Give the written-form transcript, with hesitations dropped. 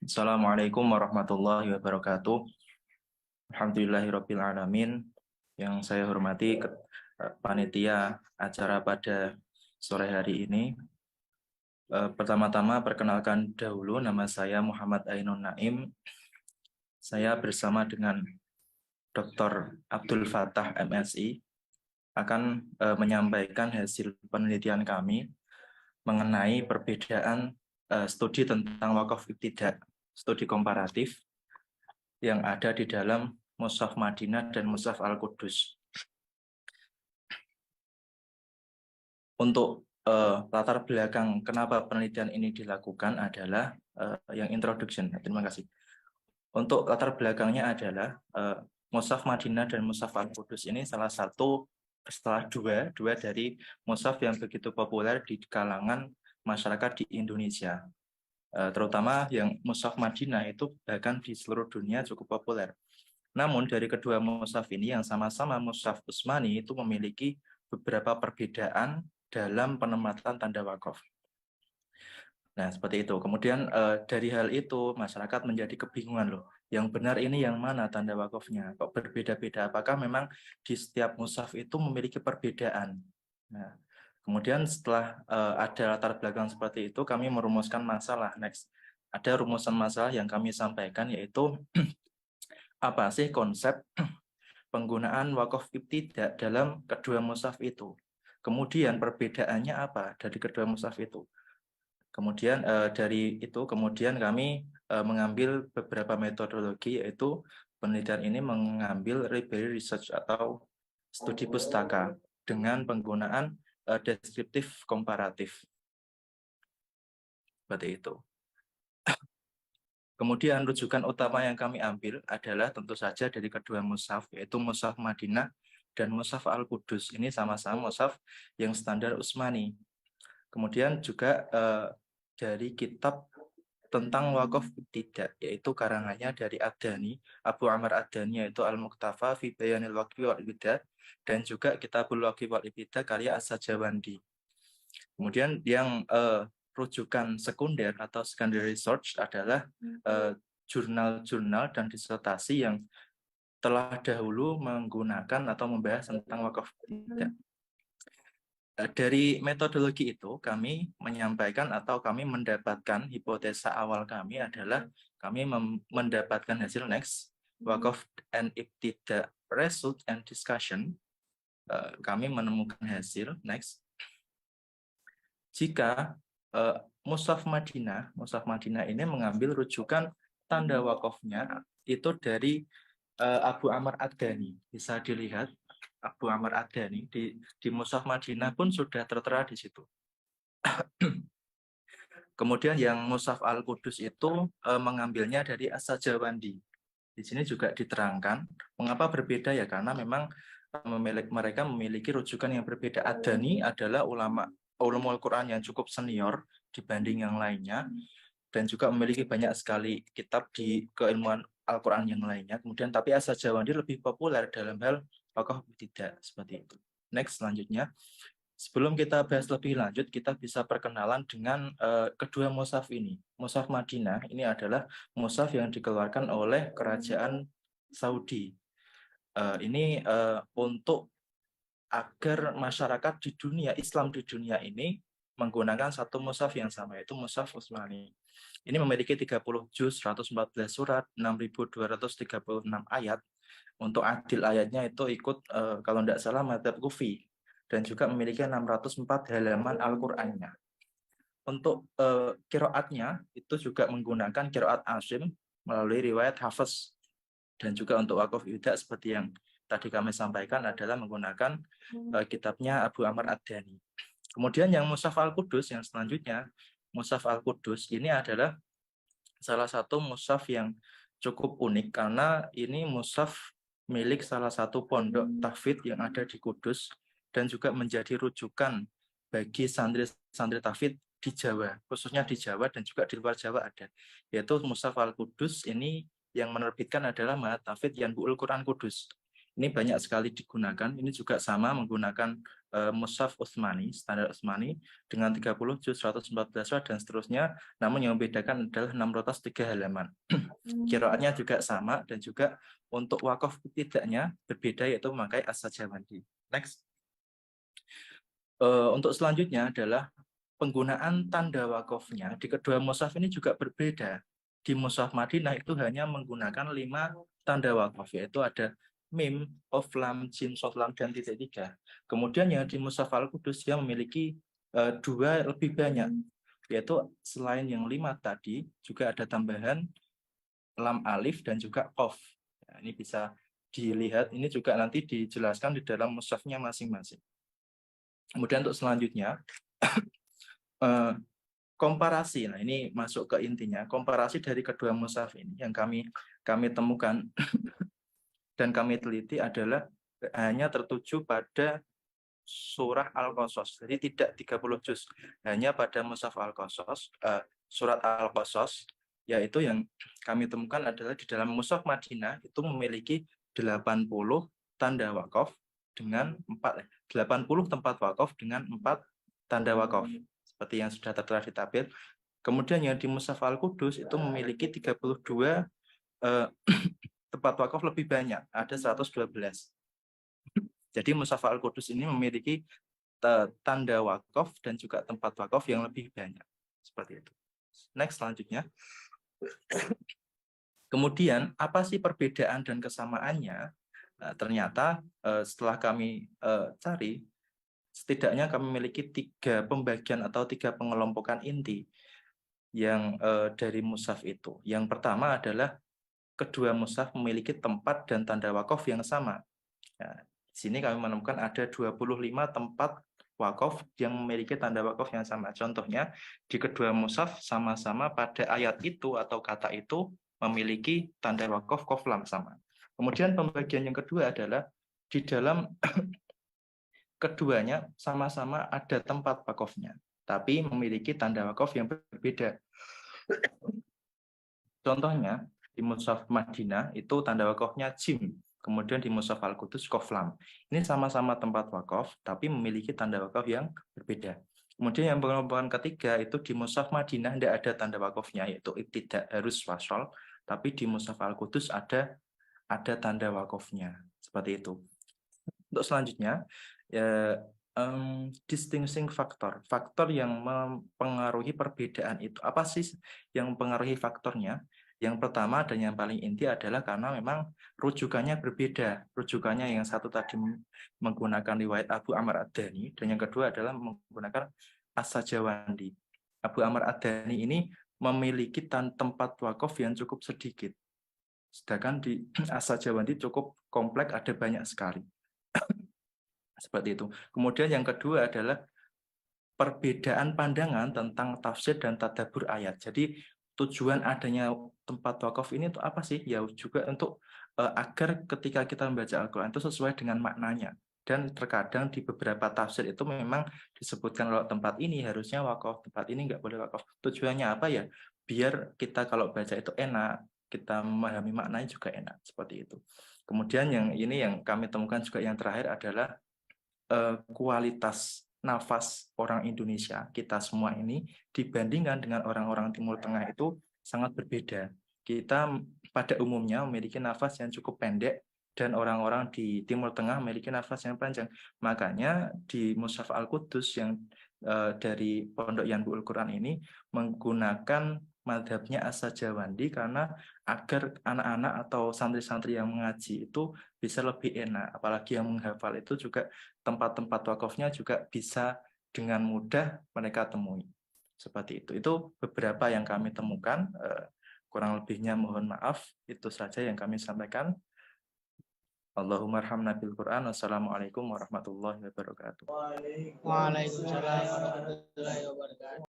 Assalamualaikum warahmatullahi wabarakatuh. Alhamdulillahirabbil alamin. Yang saya hormati panitia acara pada sore hari ini. Pertama-tama perkenalkan dahulu, nama saya Muhammad Ainun Naim. Saya bersama dengan Dr. Abdul Fattah MSI akan menyampaikan hasil penelitian kami mengenai perbedaan studi tentang wakaf ibtidah, studi komparatif yang ada di dalam Mushaf Madinah dan Mushaf Al-Qudus. Untuk latar belakang kenapa penelitian ini dilakukan adalah yang introduction. Terima kasih. Untuk latar belakangnya adalah Mushaf Madinah dan Mushaf Al-Qudus ini salah satu setelah dua dari mushaf yang begitu populer di kalangan masyarakat di Indonesia. Terutama yang Mushaf Madinah itu bahkan di seluruh dunia cukup populer. Namun dari kedua mushaf ini yang sama-sama mushaf Utsmani itu memiliki beberapa perbedaan dalam penempatan tanda wakaf. Nah, seperti itu. Kemudian dari hal itu masyarakat menjadi kebingungan loh. Yang benar ini yang mana tanda wakafnya? Kok berbeda-beda? Apakah memang di setiap mushaf itu memiliki perbedaan? Nah, kemudian setelah ada latar belakang seperti itu, kami merumuskan masalah. Next, ada rumusan masalah yang kami sampaikan yaitu apa sih konsep penggunaan wakaf ibtidah dalam kedua mushaf itu. Kemudian perbedaannya apa dari kedua mushaf itu. Kemudian dari itu kemudian kami mengambil beberapa metodologi, yaitu penelitian ini mengambil library research atau studi pustaka dengan penggunaan deskriptif komparatif. Seperti itu. Kemudian rujukan utama yang kami ambil adalah tentu saja dari kedua mushaf, yaitu mushaf Madinah dan mushaf Al-Qudus. Ini sama-sama mushaf yang standar Utsmani. Kemudian juga dari kitab tentang wakaf ibtidah, yaitu karangannya dari Ad-Dani, Abu Amr Ad-Dani, yaitu Al-Muqtafa fi Bayanil Waqfi wal Ibtidah, dan juga Kitabul Waqfi wal Ibtidah karya As-Sajawandi. Kemudian yang rujukan sekunder atau secondary research adalah jurnal-jurnal dan disertasi yang telah dahulu menggunakan atau membahas tentang wakaf ibtidah. Dari metodologi itu kami menyampaikan atau kami mendapatkan hipotesa awal kami adalah kami mendapatkan hasil next wakaf and ibtidah result and discussion. Kami menemukan hasil next jika mushaf Madinah ini mengambil rujukan tanda wakafnya itu dari Abu Amr Ad-Dani. Bisa dilihat Abu Amr Ad-Dani di mushaf Madinah pun sudah tertera di situ. Kemudian yang mushaf Al-Qudus itu mengambilnya dari As-Sajawandi. Di sini juga diterangkan mengapa berbeda ya, karena memang mereka memiliki rujukan yang berbeda. Ad-Dani adalah ulama Al-Quran yang cukup senior dibanding yang lainnya, dan juga memiliki banyak sekali kitab di keilmuan Al-Quran yang lainnya. Kemudian tapi As-Sajawandi lebih populer dalam hal wakaf ibtidah, seperti itu. Next, selanjutnya. Sebelum kita bahas lebih lanjut, kita bisa perkenalan dengan kedua mushaf ini. Mushaf Madinah ini adalah mushaf yang dikeluarkan oleh Kerajaan Saudi. Ini untuk agar masyarakat di dunia, Islam di dunia ini menggunakan satu mushaf yang sama, yaitu mushaf Utsmani. Ini memiliki 30 juz, 114 surat, 6.236 ayat. Untuk adil ayatnya itu ikut, kalau tidak salah, madzhab Kufi, dan juga memiliki 604 halaman Al-Qur'annya. Untuk qiraatnya itu juga menggunakan qiraat Asim melalui riwayat Hafiz, dan juga untuk wakaf ibtidah seperti yang tadi kami sampaikan adalah menggunakan kitabnya Abu Amr Ad-Dani. Kemudian yang mushaf Al-Qudus yang selanjutnya, mushaf Al-Qudus ini adalah salah satu mushaf yang cukup unik karena ini mushaf milik salah satu pondok tahfidz yang ada di Kudus, dan juga menjadi rujukan bagi santri-santri tahfidz di Jawa, khususnya di Jawa dan juga di luar Jawa ada, yaitu mushaf Al-Qudus. Ini yang menerbitkan adalah Ma'had Tahfidz Yanbu'ul Quran Kudus. Ini banyak sekali digunakan. Ini juga sama menggunakan Mushaf Utsmani, standar Utsmani dengan 30 juz, 114 surat dan seterusnya. Namun yang membedakan adalah 603 halaman. Qiraatnya juga sama dan juga untuk wakaf tidaknya berbeda, yaitu memakai as-sajawandi. Next. Untuk selanjutnya adalah penggunaan tanda wakafnya di kedua mushaf ini juga berbeda. Di mushaf Madinah itu hanya menggunakan 5 tanda wakaf, yaitu ada mim, of, lam, jim, sod, lam, dan titik 3. Kemudian yang di mushaf Al-Qudus yang memiliki 2 lebih banyak, yaitu selain yang 5 tadi juga ada tambahan lam, alif, dan juga qaf. Nah, ini bisa dilihat, ini juga nanti dijelaskan di dalam mushafnya masing-masing. Kemudian untuk selanjutnya, komparasi. Nah, ini masuk ke intinya. Komparasi dari kedua mushaf ini yang kami temukan dan kami teliti adalah hanya tertuju pada surah Al-Qasas. Jadi tidak 30 juz. Hanya pada mushaf Al-Qasas, surat Al-Qasas, yaitu yang kami temukan adalah di dalam mushaf Madinah itu memiliki 80 tanda wakaf dengan 80 tempat wakaf dengan 4 tanda wakaf, seperti yang sudah tertera di tabel. Kemudian yang di Mushaf Al-Qudus itu memiliki 32 tempat wakaf lebih banyak, ada 112. Jadi Mushaf Al-Qudus ini memiliki tanda wakaf dan juga tempat wakaf yang lebih banyak. Seperti itu. Next, selanjutnya. Kemudian, apa sih perbedaan dan kesamaannya? Nah, ternyata setelah kami cari, setidaknya kami memiliki 3 pembagian atau 3 pengelompokan inti yang dari mushaf itu. Yang pertama adalah kedua mushaf memiliki tempat dan tanda wakaf yang sama. Nah, di sini kami menemukan ada 25 tempat wakaf yang memiliki tanda wakaf yang sama. Contohnya, di kedua mushaf sama-sama pada ayat itu atau kata itu memiliki tanda wakaf qaf lam sama. Kemudian pembagian yang kedua adalah di dalam keduanya sama-sama ada tempat wakafnya, tapi memiliki tanda wakaf yang berbeda. Contohnya, di Mushaf Madinah itu tanda wakafnya jim, kemudian di Mushaf Al-Qudus qaf lam. Ini sama-sama tempat wakaf, tapi memiliki tanda wakaf yang berbeda. Kemudian yang pengelompokan ketiga itu di Mushaf Madinah tidak ada tanda wakafnya, yaitu tidak harus wasol, tapi di Mushaf Al-Qudus ada tanda wakafnya. Seperti itu. Untuk selanjutnya, ya, distinguishing faktor yang mempengaruhi perbedaan itu. Apa sih yang mempengaruhi faktornya? Yang pertama dan yang paling inti adalah karena memang rujukannya berbeda. Rujukannya yang satu tadi menggunakan riwayat Abu Amr Ad-Dani, dan yang kedua adalah menggunakan As-Sajawandi. Abu Amr Ad-Dani ini memiliki tempat wakaf yang cukup sedikit. Sedangkan di As-Sajawandi cukup kompleks, ada banyak sekali. Seperti itu. Kemudian yang kedua adalah perbedaan pandangan tentang tafsir dan tadabbur ayat. Jadi tujuan adanya tempat wakaf ini untuk apa sih? Ya juga untuk agar ketika kita membaca Al-Quran itu sesuai dengan maknanya. Dan terkadang di beberapa tafsir itu memang disebutkan kalau tempat ini harusnya wakaf, tempat ini nggak boleh wakaf. Tujuannya apa ya? Biar kita kalau baca itu enak, kita memahami maknanya juga enak. Seperti itu. Kemudian yang ini yang kami temukan juga yang terakhir adalah kualitas nafas orang Indonesia, kita semua ini dibandingkan dengan orang-orang Timur Tengah itu sangat berbeda. Kita pada umumnya memiliki nafas yang cukup pendek dan orang-orang di Timur Tengah memiliki nafas yang panjang. Makanya di Mushaf Al-Qudus yang dari Pondok Yanbu'ul Quran ini menggunakan madhabnya As-Sajawandi karena agar anak-anak atau santri-santri yang mengaji itu bisa lebih enak. Apalagi yang menghafal itu juga tempat-tempat wakafnya juga bisa dengan mudah mereka temui. Seperti itu. Itu beberapa yang kami temukan. Kurang lebihnya mohon maaf. Itu saja yang kami sampaikan. Allahumma arhamna bil Quran. Wassalamualaikum warahmatullahi wabarakatuh. Waalaikumsalam warahmatullahi wabarakatuh.